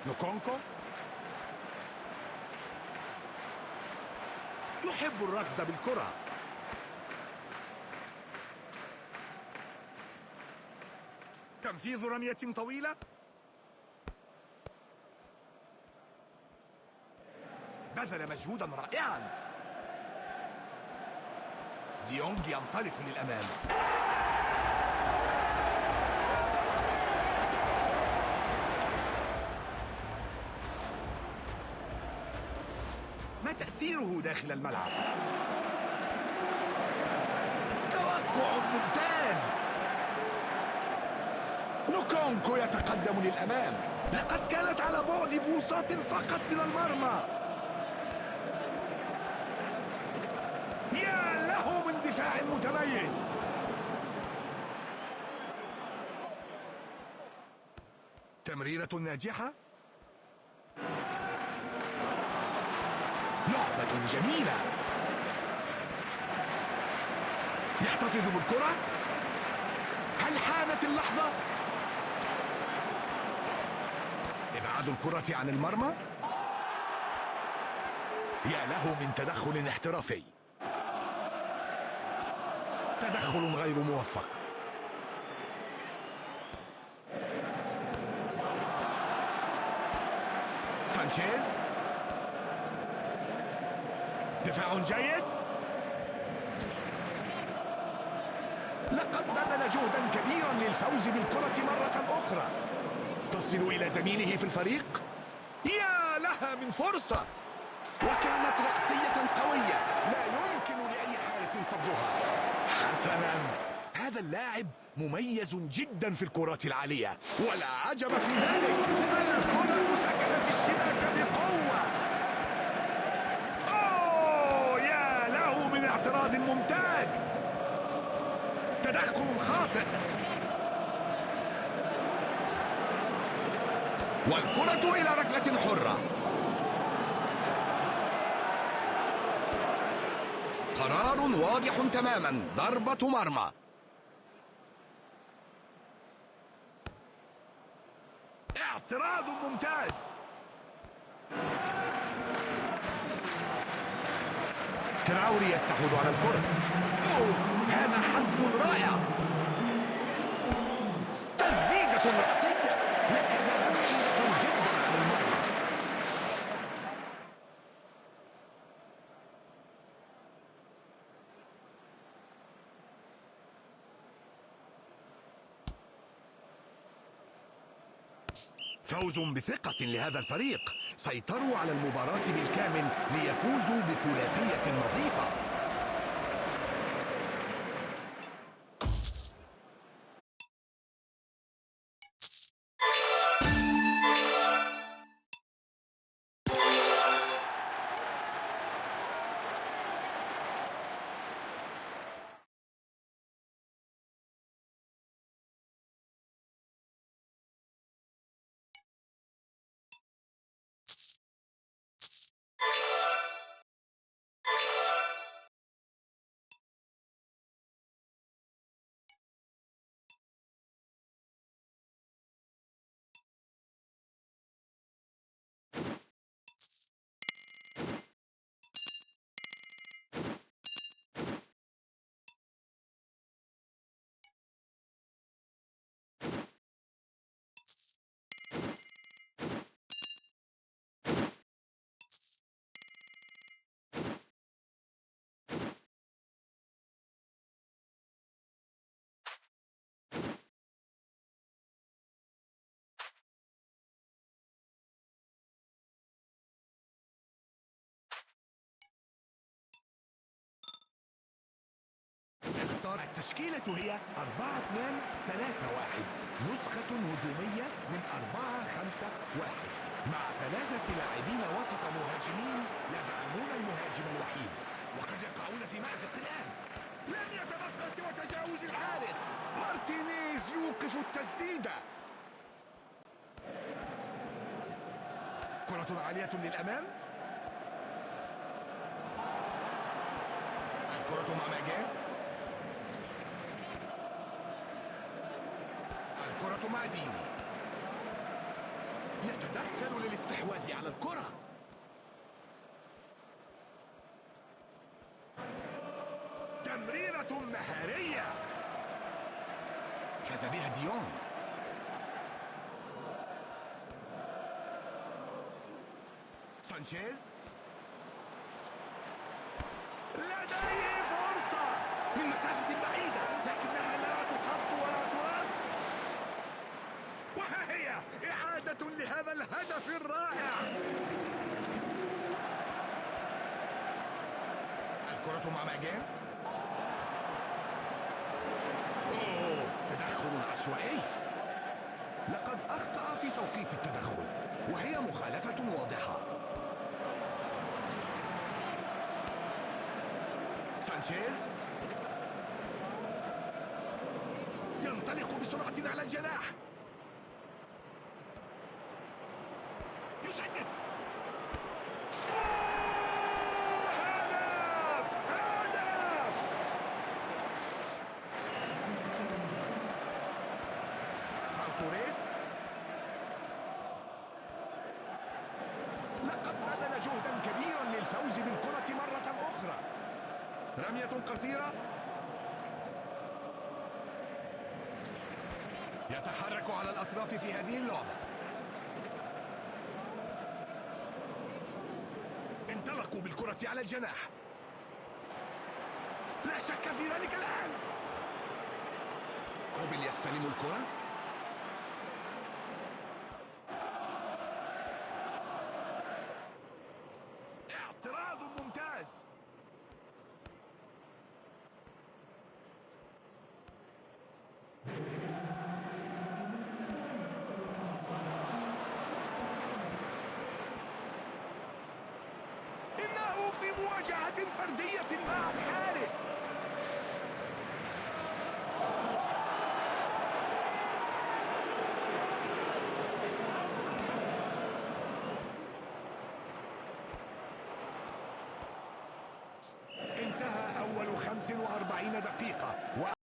نكونكو يحب الركض بالكرة. تنفيذ رمية طويلة. بذل مجهودا رائعا. ديونج ينطلق للأمام. ما تأثيره داخل الملعب؟ توقع ممتاز. نكونكو يتقدم للأمام. لقد كانت على بعد بوصات فقط من المرمى. يا له من دفاع متميز. تمريرة ناجحة. لعبة جميلة. يحتفظ بالكرة. هل حانت اللحظة؟ إبعاد الكرة عن المرمى. يا له من تدخل احترافي. تدخل غير موفق. سانشيز. دفاع جيد. لقد بذل جهدا كبيرا للفوز بالكرة مرة أخرى. تصل إلى زميله في الفريق. يا لها من فرصة. وكانت رأسية قوية لا يمكن لأي حارس صدها. حسنا، هذا اللاعب مميز جدا في الكرات العالية، ولا عجب في ذلك. الكرة سكنت الشباك بقوة. أوه، يا له من اعتراض ممتاز. تدخل خاطئ. والكرة إلى ركلة حرة. قرار واضح تماما، ضربة مرمى. اعتراض ممتاز. تراوري يستحوذ على الكرة. أوه، هذا حسم رائع. تسديدة رأسية لكنها بعيدة جدا عن المرمى. فوز بثقة لهذا الفريق. سيطروا على المباراة بالكامل ليفوزوا بثلاثية نظيفة. التشكيلة هي 4-2-3-1، نسخة هجومية من 4-5-1 مع 3 لاعبين وسط مهاجمين يدعمون المهاجم الوحيد، وقد يقعون في مأزق الآن. لم يتبقى سوى تجاوز الحارس. مارتينيز يوقف التسديدة. كرة عالية للأمام. الكرة مع ماجان. الكرة مع ديني. يتدخل للاستحواذ على الكرة. تمريرة مهارية فاز بها ديون. سانشيز لديه فرصة من مسافة بعيدة، لكنها لا تصد ولا ترد. وها هي إعادة لهذا الهدف الرائع. الكرة مع ماجان. تدخل عشوائي. لقد أخطأ في توقيت التدخل، وهي مخالفة واضحة. سانشيز ينطلق بسرعة على الجناح، يسدد. هدف هدف. توريس لقد بذل جهدا كبيرا للفوز بالكرة مرة أخرى. رمية قصيرة، يتحرك على الأطراف في هذه اللعبة. انطلقوا بالكرة على الجناح، لا شك في ذلك الآن. قبل يستلم الكرة، اعتراض ممتاز. إنه في مواجهة فردية مع الحارس. انتهى أول 45 دقيقة.